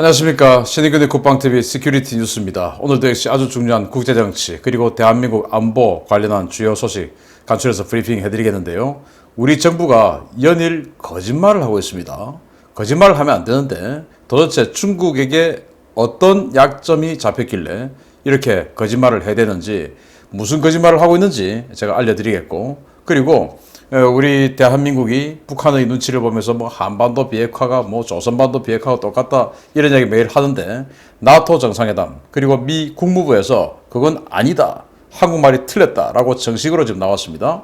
안녕하십니까. 신인근의 국방TV 시큐리티 뉴스입니다. 오늘도 역시 아주 중요한 국제정치 그리고 대한민국 안보 관련한 주요 소식 간추려서 브리핑 해드리겠는데요. 우리 정부가 연일 거짓말을 하고 있습니다. 거짓말을 하면 안 되는데 도대체 중국에게 어떤 약점이 잡혔길래 이렇게 거짓말을 해야 되는지, 무슨 거짓말을 하고 있는지 제가 알려드리겠고, 그리고 우리 대한민국이 북한의 눈치를 보면서 한반도 비핵화가 조선반도 비핵화가 똑같다 이런 얘기 매일 하는데, 나토 정상회담 그리고 미 국무부에서 그건 아니다, 한국말이 틀렸다라고 정식으로 지금 나왔습니다.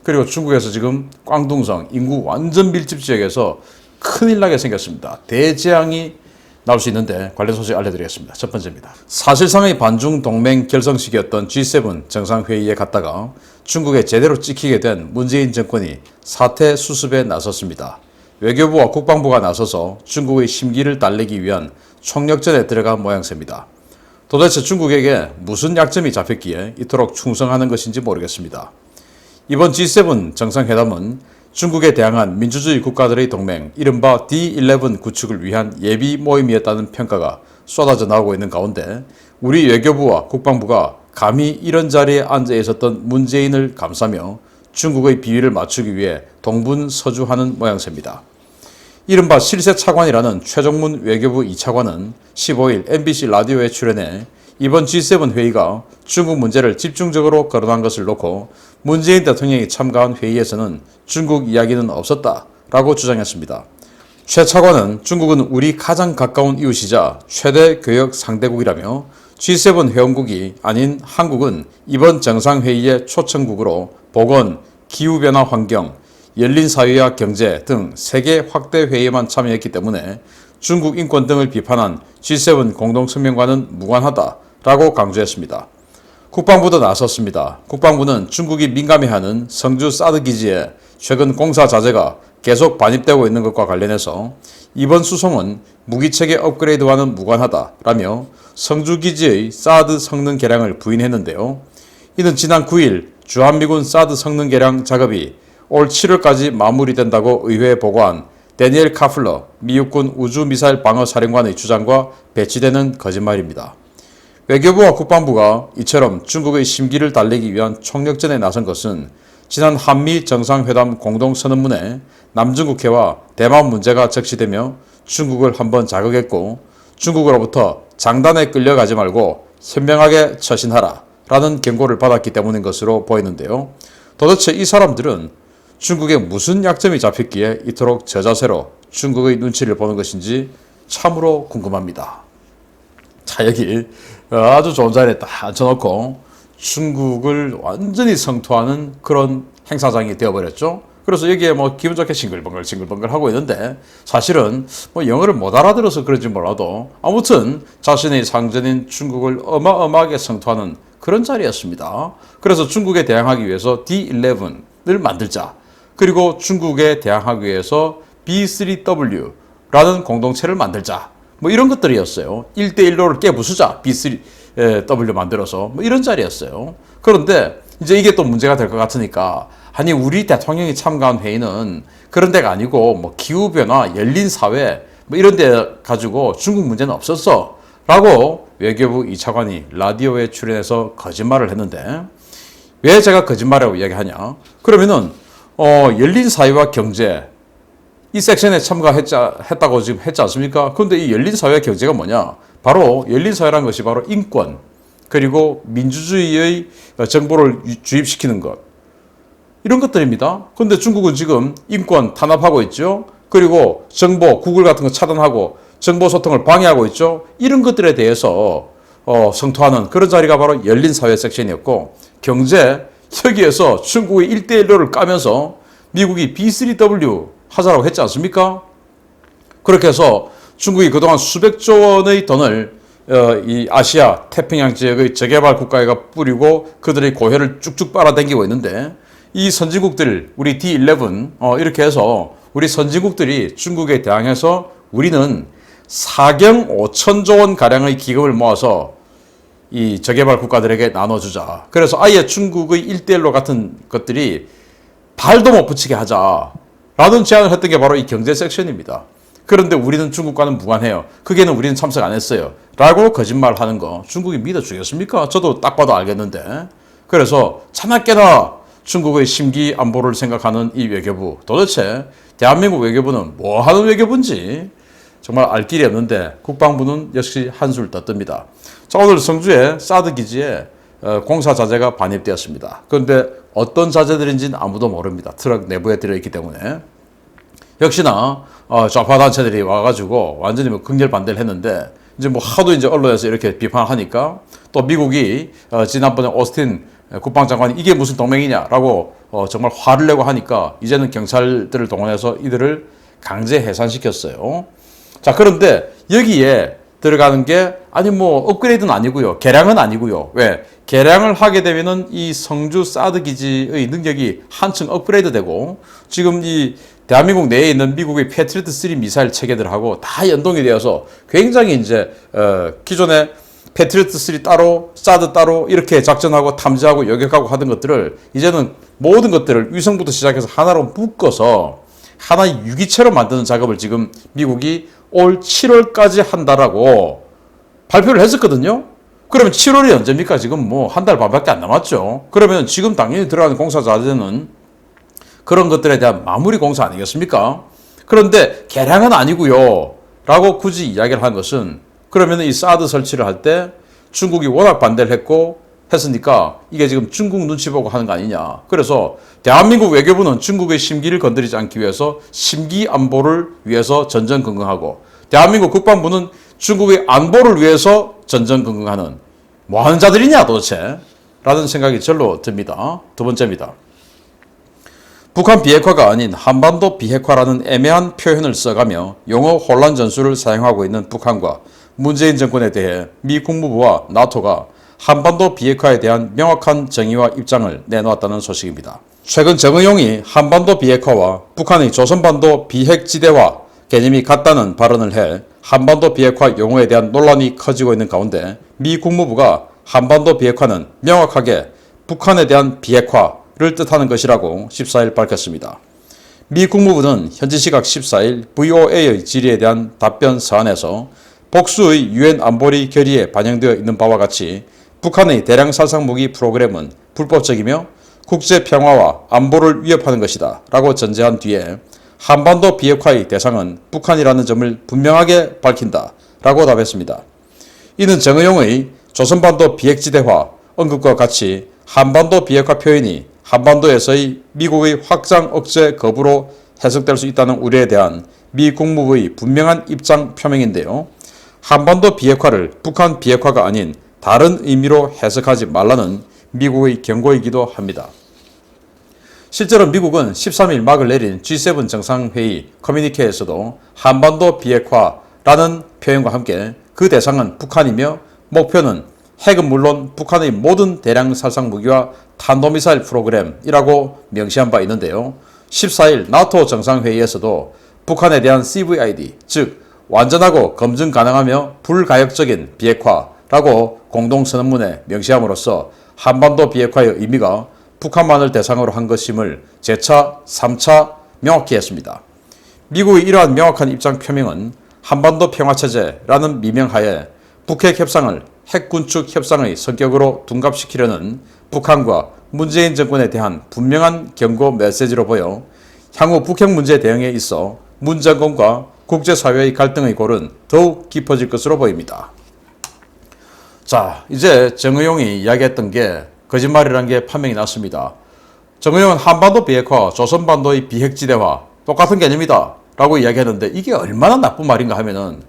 그리고 중국에서 지금 꽝둥성 인구 완전 밀집 지역에서 큰일 나게 생겼습니다. 대재앙이 나올 수 있는데 관련 소식 알려드리겠습니다. 첫 번째입니다. 사실상의 반중 동맹 결성식이었던 G7 정상회의에 갔다가 중국에 제대로 찍히게 된 문재인 정권이 사태 수습에 나섰습니다. 외교부와 국방부가 나서서 중국의 심기를 달래기 위한 총력전에 들어간 모양새입니다. 도대체 중국에게 무슨 약점이 잡혔기에 이토록 충성하는 것인지 모르겠습니다. 이번 G7 정상회담은 중국에 대항한 민주주의 국가들의 동맹, 이른바 D11 구축을 위한 예비 모임이었다는 평가가 쏟아져 나오고 있는 가운데, 우리 외교부와 국방부가 감히 이런 자리에 앉아 있었던 문재인을 감싸며 중국의 비위를 맞추기 위해 동분서주하는 모양새입니다. 이른바 실세차관이라는 최종문 외교부 2차관은 15일 MBC 라디오에 출연해 이번 G7 회의가 중국 문제를 집중적으로 거론한 것을 놓고 문재인 대통령이 참가한 회의에서는 중국 이야기는 없었다라고 주장했습니다. 최 차관은 중국은 우리 가장 가까운 이웃이자 최대 교역 상대국이라며 G7 회원국이 아닌 한국은 이번 정상회의의 초청국으로 보건, 기후변화 환경, 열린 사회와 경제 등 세계 확대 회의에만 참여했기 때문에 중국 인권 등을 비판한 G7 공동성명과는 무관하다라고 강조했습니다. 국방부도 나섰습니다. 국방부는 중국이 민감해하는 성주 사드 기지에 최근 공사 자재가 계속 반입되고 있는 것과 관련해서 이번 수송은 무기체계 업그레이드와는 무관하다라며 성주 기지의 사드 성능 개량을 부인했는데요. 이는 지난 9일 주한미군 사드 성능 개량 작업이 올 7월까지 마무리된다고 의회에 보고한 데니엘 카플러 미육군 우주미사일 방어사령관의 주장과 배치되는 거짓말입니다. 외교부와 국방부가 이처럼 중국의 심기를 달래기 위한 총력전에 나선 것은 지난 한미 정상회담 공동선언문에 남중국해와 대만 문제가 적시되며 중국을 한번 자극했고, 중국으로부터 장단에 끌려가지 말고 현명하게 처신하라 라는 경고를 받았기 때문인 것으로 보이는데요. 도대체 이 사람들은 중국에 무슨 약점이 잡혔기에 이토록 저자세로 중국의 눈치를 보는 것인지 참으로 궁금합니다. 자, 여기 아주 좋은 자리에 딱 앉혀놓고 중국을 완전히 성토하는 그런 행사장이 되어버렸죠. 그래서 여기에 기분 좋게 싱글벙글 하고 있는데, 사실은 영어를 못 알아들어서 그런지 몰라도 아무튼 자신의 상전인 중국을 어마어마하게 성토하는 그런 자리였습니다. 그래서 중국에 대항하기 위해서 D11을 만들자, 그리고 중국에 대항하기 위해서 B3W라는 공동체를 만들자, 이런 것들이었어요. 1대1로를 깨부수자, B3W 만들어서 이런 자리였어요. 그런데 이제 이게 또 문제가 될 것 같으니까, 아니 우리 대통령이 참가한 회의는 그런 데가 아니고 기후변화, 열린사회 이런 데 가지고 중국 문제는 없었어 라고 외교부 2차관이 라디오에 출연해서 거짓말을 했는데, 왜 제가 거짓말이라고 이야기하냐, 그러면은 열린사회와 경제 이 섹션에 참가했다고 지금 했지 않습니까? 그런데 이 열린사회 경제가 뭐냐? 바로 열린사회라는 것이 바로 인권, 그리고 민주주의의 정보를 주입시키는 것, 이런 것들입니다. 그런데 중국은 지금 인권 탄압하고 있죠. 그리고 정보, 구글 같은 거 차단하고 정보 소통을 방해하고 있죠. 이런 것들에 대해서 성토하는 그런 자리가 바로 열린사회 섹션이었고, 경제, 여기에서 중국의 1대1로를 까면서 미국이 B3W 하자라고 했지 않습니까? 그렇게 해서 중국이 그동안 수백조 원의 돈을 이 아시아 태평양 지역의 저개발 국가에가 뿌리고 그들의 고혈을 쭉쭉 빨아당기고 있는데, 이 선진국들, 우리 D11 이렇게 해서 우리 선진국들이 중국에 대항해서 우리는 4경 5천조 원 가량의 기금을 모아서 이 저개발 국가들에게 나눠주자. 그래서 아예 중국의 1대1로 같은 것들이 발도 못 붙이게 하자 라는 제안을 했던 게 바로 이 경제 섹션입니다. 그런데 우리는 중국과는 무관해요. 그게는 우리는 참석 안 했어요. 라고 거짓말하는 거 중국이 믿어주겠습니까? 저도 딱 봐도 알겠는데. 그래서 차나깨나 중국의 심기 안보를 생각하는 이 외교부, 도대체 대한민국 외교부는 뭐 하는 외교부인지 정말 알 길이 없는데 국방부는 역시 한술 더 뜹니다. 자, 오늘 성주의 사드 기지에 공사 자재가 반입되었습니다. 그런데 어떤 자재들인지는 아무도 모릅니다. 트럭 내부에 들어있기 때문에. 역시나 좌파 단체들이 와가지고 완전히 뭐 극렬 반대를 했는데 이제 뭐 하도 이제 언론에서 이렇게 비판하니까 또 미국이 지난번에 오스틴 국방장관이 이게 무슨 동맹이냐라고 정말 화를 내고 하니까 이제는 경찰들을 동원해서 이들을 강제 해산시켰어요. 자, 그런데 여기에 들어가는 게 아니 뭐 업그레이드는 아니고요. 개량은 아니고요. 왜? 개량을 하게 되면은 이 성주 사드 기지의 능력이 한층 업그레이드 되고 지금 이 대한민국 내에 있는 미국의 패트리어트 3 미사일 체계들하고 다 연동이 되어서 굉장히 이제 기존에 패트리어트 3 따로 사드 따로 이렇게 작전하고 탐지하고 요격하고 하던 것들을 이제는 모든 것들을 위성부터 시작해서 하나로 묶어서 하나의 유기체로 만드는 작업을 지금 미국이 올 7월까지 한다라고 발표를 했었거든요. 그러면 7월이 언제입니까? 지금 뭐 한 달 반밖에 안 남았죠. 그러면 지금 당연히 들어가는 공사 자재는 그런 것들에 대한 마무리 공사 아니겠습니까? 그런데 개량은 아니고요. 라고 굳이 이야기를 한 것은 그러면 이 사드 설치를 할 때 중국이 워낙 반대를 했으니까 이게 지금 중국 눈치 보고 하는 거 아니냐. 그래서 대한민국 외교부는 중국의 심기를 건드리지 않기 위해서 심기 안보를 위해서 전전긍긍하고 대한민국 국방부는 중국의 안보를 위해서 전전긍긍하는 뭐 하는 자들이냐 도대체 라는 생각이 절로 듭니다. 두 번째입니다. 북한 비핵화가 아닌 한반도 비핵화라는 애매한 표현을 써가며 용어 혼란 전술을 사용하고 있는 북한과 문재인 정권에 대해 미 국무부와 나토가 한반도 비핵화에 대한 명확한 정의와 입장을 내놓았다는 소식입니다. 최근 정의용이 한반도 비핵화와 북한의 조선반도 비핵지대화 개념이 같다는 발언을 해 한반도 비핵화 용어에 대한 논란이 커지고 있는 가운데 미 국무부가 한반도 비핵화는 명확하게 북한에 대한 비핵화를 뜻하는 것이라고 14일 밝혔습니다. 미 국무부는 현지 시각 14일 VOA의 질의에 대한 답변 서한에서 복수의 유엔 안보리 결의에 반영되어 있는 바와 같이 북한의 대량 살상무기 프로그램은 불법적이며 국제 평화와 안보를 위협하는 것이다 라고 전제한 뒤에 한반도 비핵화의 대상은 북한이라는 점을 분명하게 밝힌다 라고 답했습니다. 이는 정의용의 조선반도 비핵지대화 언급과 같이 한반도 비핵화 표현이 한반도에서의 미국의 확장 억제 거부로 해석될 수 있다는 우려에 대한 미 국무부의 분명한 입장 표명인데요. 한반도 비핵화를 북한 비핵화가 아닌 다른 의미로 해석하지 말라는 미국의 경고이기도 합니다. 실제로 미국은 13일 막을 내린 G7 정상회의 커뮤니케에서도 한반도 비핵화라는 표현과 함께 그 대상은 북한이며 목표는 핵은 물론 북한의 모든 대량 살상무기와 탄도미사일 프로그램이라고 명시한 바 있는데요. 14일 나토 정상회의에서도 북한에 대한 CVID, 즉 완전하고 검증 가능하며 불가역적인 비핵화라고 공동선언문에 명시함으로써 한반도 비핵화의 의미가 북한만을 대상으로 한 것임을 재차 3차 명확히 했습니다. 미국의 이러한 명확한 입장 표명은 한반도 평화체제라는 미명하에 북핵 협상을 핵군축 협상의 성격으로 둔갑시키려는 북한과 문재인 정권에 대한 분명한 경고 메시지로 보여 향후 북핵 문제 대응에 있어 문 정권과 국제사회의 갈등의 골은 더욱 깊어질 것으로 보입니다. 자, 이제 정의용이 이야기했던 게 거짓말이라는 게 판명이 났습니다. 정의용은 한반도 비핵화, 조선반도의 비핵지대화 똑같은 개념이다 라고 이야기했는데 이게 얼마나 나쁜 말인가 하면은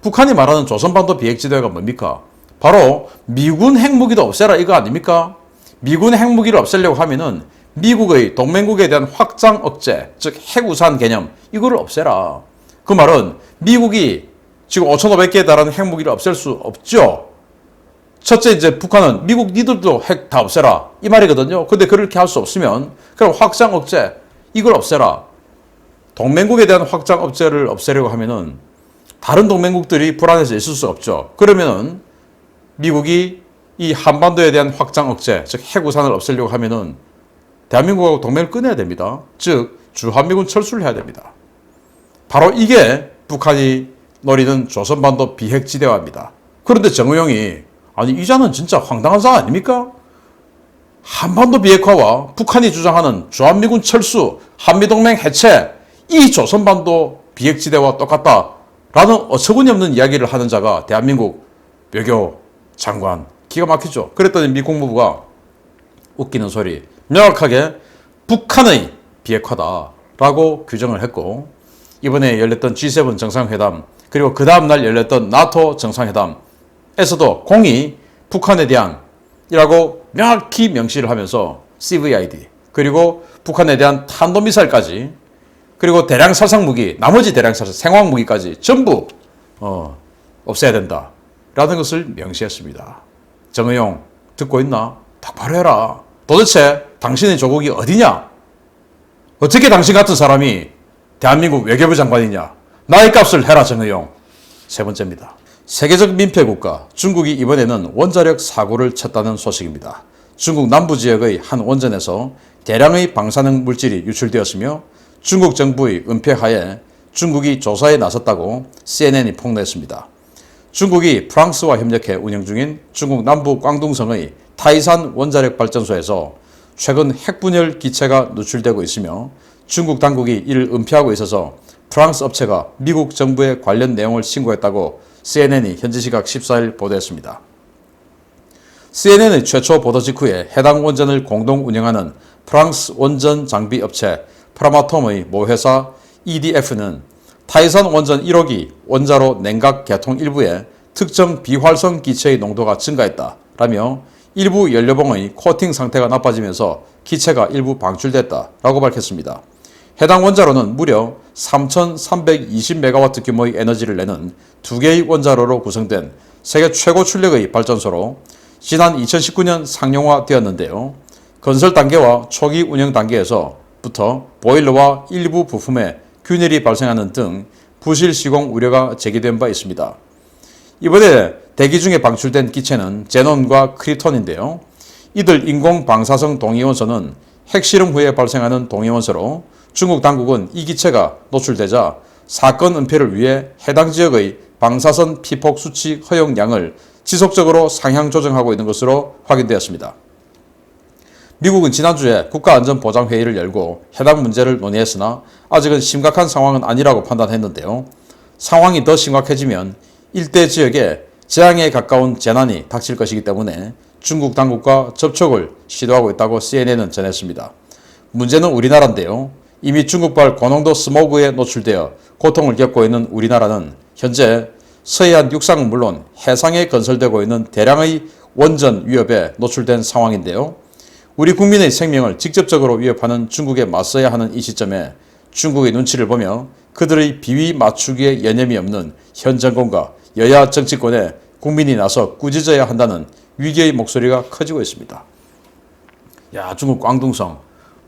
북한이 말하는 조선반도 비핵지대화가 뭡니까? 바로 미군 핵무기도 없애라 이거 아닙니까? 미군 핵무기를 없애려고 하면은 미국의 동맹국에 대한 확장 억제, 즉 핵우산 개념 이거를 없애라. 그 말은 미국이 지금 5,500개에 달하는 핵무기를 없앨 수 없죠. 첫째 이제 북한은 미국 니들도 핵 다 없애라 이 말이거든요. 근데 그렇게 할 수 없으면 그럼 확장 억제 이걸 없애라. 동맹국에 대한 확장 억제를 없애려고 하면은 다른 동맹국들이 불안해서 있을 수 없죠. 그러면은 미국이 이 한반도에 대한 확장 억제, 즉 핵우산을 없애려고 하면은 대한민국하고 동맹을 끊어야 됩니다. 즉 주한미군 철수를 해야 됩니다. 바로 이게 북한이 노리는 조선반도 비핵지대화입니다. 그런데 정의용이 아니 이자는 진짜 황당한 사안 아닙니까? 한반도 비핵화와 북한이 주장하는 주한미군 철수, 한미동맹 해체, 이 조선반도 비핵지대와 똑같다라는 어처구니 없는 이야기를 하는 자가 대한민국 외교 장관. 기가 막히죠. 그랬더니 미 국무부가 웃기는 소리, 명확하게 북한의 비핵화다라고 규정을 했고, 이번에 열렸던 G7 정상회담, 그리고 그 다음날 열렸던 나토 정상회담에서도 공이 북한에 대한 이라고 명확히 명시를 하면서 CVID, 그리고 북한에 대한 탄도미사일까지, 그리고 대량 살상무기, 나머지 대량 살상, 생화학무기까지 전부 없애야 된다라는 것을 명시했습니다. 정의용 듣고 있나? 똑바로 해라. 도대체 당신의 조국이 어디냐? 어떻게 당신 같은 사람이 대한민국 외교부 장관이냐? 나의 값을 해라, 정의용. 세 번째입니다. 세계적 민폐국가 중국이 이번에는 원자력 사고를 쳤다는 소식입니다. 중국 남부지역의 한 원전에서 대량의 방사능 물질이 유출되었으며 중국 정부의 은폐하에 중국이 조사에 나섰다고 CNN이 폭로했습니다. 중국이 프랑스와 협력해 운영 중인 중국 남부 광둥성의 타이산 원자력 발전소에서 최근 핵분열 기체가 누출되고 있으며 중국 당국이 이를 은폐하고 있어서 프랑스 업체가 미국 정부에 관련 내용을 신고했다고 CNN이 현지 시각 14일 보도했습니다. CNN의 최초 보도 직후에 해당 원전을 공동 운영하는 프랑스 원전 장비 업체 프라마톰의 모회사 EDF는 타이산 원전 1호기 원자로 냉각 개통 일부에 특정 비활성 기체의 농도가 증가했다라며 일부 연료봉의 코팅 상태가 나빠지면서 기체가 일부 방출됐다라고 밝혔습니다. 해당 원자로는 무려 3,320메가와트 규모의 에너지를 내는 두 개의 원자로로 구성된 세계 최고 출력의 발전소로 지난 2019년 상용화되었는데요. 건설 단계와 초기 운영 단계에서부터 보일러와 일부 부품에 균열이 발생하는 등 부실 시공 우려가 제기된 바 있습니다. 이번에 대기 중에 방출된 기체는 제논과 크리톤인데요. 이들 인공 방사성 동위원소는 핵실험 후에 발생하는 동위원소로 중국 당국은 이 기체가 노출되자 사건 은폐를 위해 해당 지역의 방사선 피폭 수치 허용량을 지속적으로 상향 조정하고 있는 것으로 확인되었습니다. 미국은 지난주에 국가안전보장회의를 열고 해당 문제를 논의했으나 아직은 심각한 상황은 아니라고 판단했는데요. 상황이 더 심각해지면 일대 지역에 재앙에 가까운 재난이 닥칠 것이기 때문에 중국 당국과 접촉을 시도하고 있다고 CNN은 전했습니다. 문제는 우리나라인데요. 이미 중국발 고농도 스모그에 노출되어 고통을 겪고 있는 우리나라는 현재 서해안 육상은 물론 해상에 건설되고 있는 대량의 원전 위협에 노출된 상황인데요. 우리 국민의 생명을 직접적으로 위협하는 중국에 맞서야 하는 이 시점에 중국의 눈치를 보며 그들의 비위 맞추기에 여념이 없는 현 정권과 여야 정치권에 국민이 나서 꾸짖어야 한다는 위기의 목소리가 커지고 있습니다. 야, 중국 광둥성,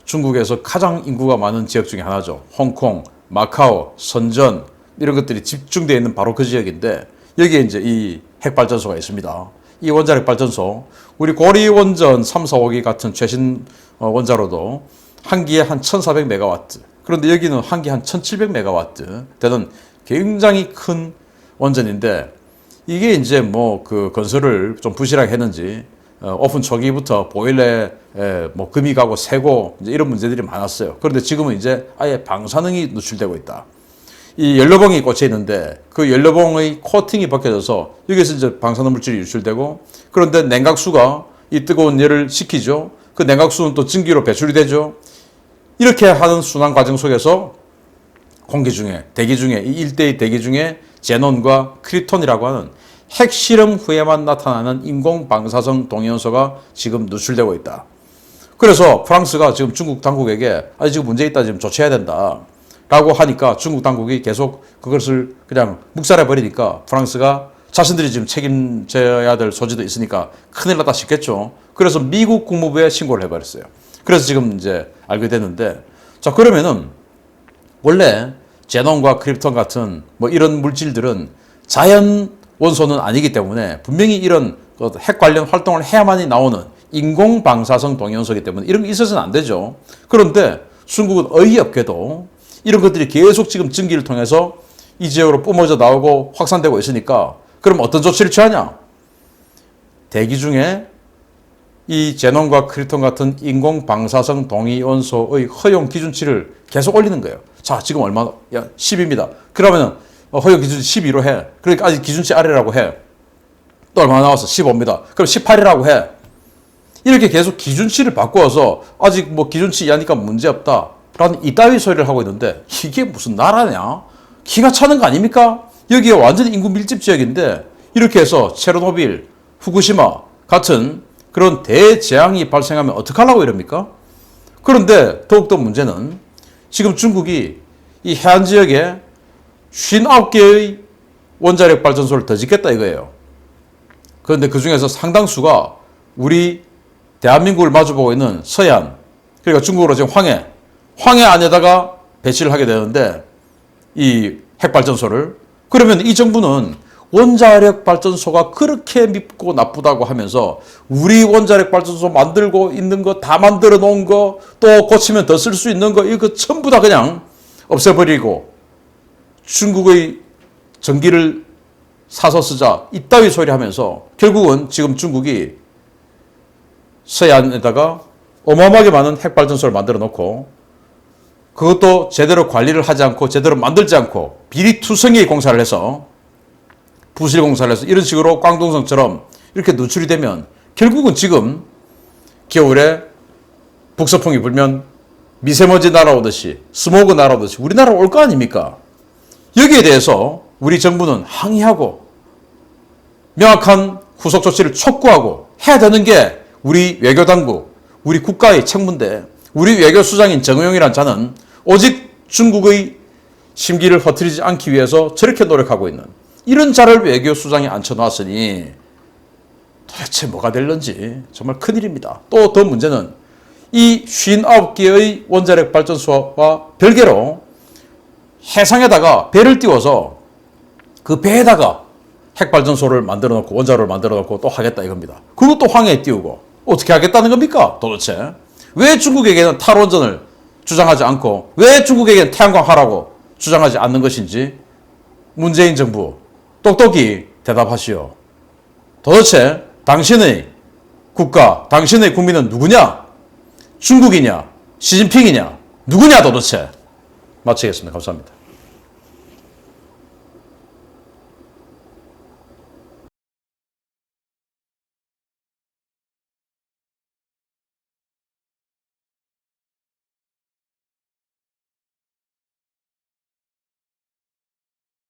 중국에서 가장 인구가 많은 지역 중에 하나죠. 홍콩, 마카오, 선전 이런 것들이 집중되어 있는 바로 그 지역인데 여기에 이제 이 핵발전소가 있습니다. 이 원자력 발전소, 우리 고리원전 3, 4호기 같은 최신 원자로도 한 기에 한 1400메가와트, 그런데 여기는 한 기에 한 1700메가와트 되는 굉장히 큰 원전인데 이게 이제 뭐 그 건설을 좀 부실하게 했는지 오픈 초기부터 보일러에 뭐 금이 가고 새고 이제 이런 문제들이 많았어요. 그런데 지금은 이제 아예 방사능이 누출되고 있다. 이 연료봉이 꽂혀 있는데 그 연료봉의 코팅이 벗겨져서 여기서 이제 방사능 물질이 유출되고, 그런데 냉각수가 이 뜨거운 열을 식히죠. 그 냉각수는 또 증기로 배출이 되죠. 이렇게 하는 순환 과정 속에서 공기 중에, 대기 중에, 이 일대의 대기 중에 제논과 크리톤이라고 하는 핵실험 후에만 나타나는 인공 방사성 동위원소가 지금 누출되고 있다. 그래서 프랑스가 지금 중국 당국에게 아니 지금 문제 있다, 지금 조치해야 된다 라고 하니까 중국 당국이 계속 그것을 그냥 묵살해 버리니까 프랑스가 자신들이 지금 책임져야 될 소지도 있으니까 큰일 났다 싶겠죠. 그래서 미국 국무부에 신고를 해버렸어요. 그래서 지금 이제 알게 됐는데, 자, 그러면은 원래 제논과 크립톤 같은 뭐 이런 물질들은 자연 원소는 아니기 때문에 분명히 이런 핵 관련 활동을 해야만이 나오는 인공 방사성 동위원소이기 때문에 이런 게 있어서는 안 되죠. 그런데 중국은 어이없게도 이런 것들이 계속 지금 증기를 통해서 이 지역으로 뿜어져 나오고 확산되고 있으니까 그럼 어떤 조치를 취하냐? 대기 중에 이 제논과 크리톤 같은 인공 방사성 동위원소의 허용 기준치를 계속 올리는 거예요. 자, 지금 얼마나? 야, 10입니다. 그러면은 허용 기준치 12로 해. 그러니까 아직 기준치 아래라고 해. 또 얼마 나왔어? 15입니다. 그럼 18이라고 해. 이렇게 계속 기준치를 바꾸어서 아직 뭐 기준치 이하니까 문제없다 라는 이따위 소리를 하고 있는데 이게 무슨 나라냐? 기가 차는 거 아닙니까? 여기가 완전히 인구 밀집 지역인데 이렇게 해서 체르노빌, 후쿠시마 같은 그런 대재앙이 발생하면 어떡하려고 이럽니까? 그런데 더욱더 문제는 지금 중국이 이 해안 지역에 59개의 원자력 발전소를 더 짓겠다 이거예요. 그런데 그 중에서 상당수가 우리 대한민국을 마주보고 있는 서해안, 그러니까 중국으로 지금 황해 안에다가 배치를 하게 되는데 이 핵발전소를 그러면 이 정부는 원자력 발전소가 그렇게 밉고 나쁘다고 하면서 우리 원자력 발전소 만들고 있는 거 다 만들어 놓은 거 또 고치면 더 쓸 수 있는 거 이거 전부 다 그냥 없애버리고 중국의 전기를 사서 쓰자 이따위 소리 하면서 결국은 지금 중국이 서해안에다가 어마어마하게 많은 핵발전소를 만들어 놓고 그것도 제대로 관리를 하지 않고 제대로 만들지 않고 비리투성이 공사를 해서 부실 공사를 해서 이런 식으로 꽝동성처럼 이렇게 노출이 되면 결국은 지금 겨울에 북서풍이 불면 미세먼지 날아오듯이 스모그 날아오듯이 우리나라 올 거 아닙니까? 여기에 대해서 우리 정부는 항의하고 명확한 후속 조치를 촉구하고 해야 되는 게 우리 외교당국, 우리 국가의 책무인데 우리 외교수장인 정의용이라는 자는 오직 중국의 심기를 허트리지 않기 위해서 저렇게 노력하고 있는 이런 자를 외교수장에 앉혀놨으니 도대체 뭐가 될런지 정말 큰일입니다. 또 더 문제는 이 59개의 원자력 발전소와 별개로 해상에다가 배를 띄워서 그 배에다가 핵발전소를 만들어 놓고 원자로를 만들어 놓고 또 하겠다 이겁니다. 그것도 황해에 띄우고 어떻게 하겠다는 겁니까? 도대체 왜 중국에게는 탈원전을 주장하지 않고 왜 중국에게는 태양광 하라고 주장하지 않는 것인지 문재인 정부 똑똑히 대답하시오. 도대체 당신의 국가, 당신의 국민은 누구냐? 중국이냐? 시진핑이냐? 누구냐 도대체? 마치겠습니다. 감사합니다.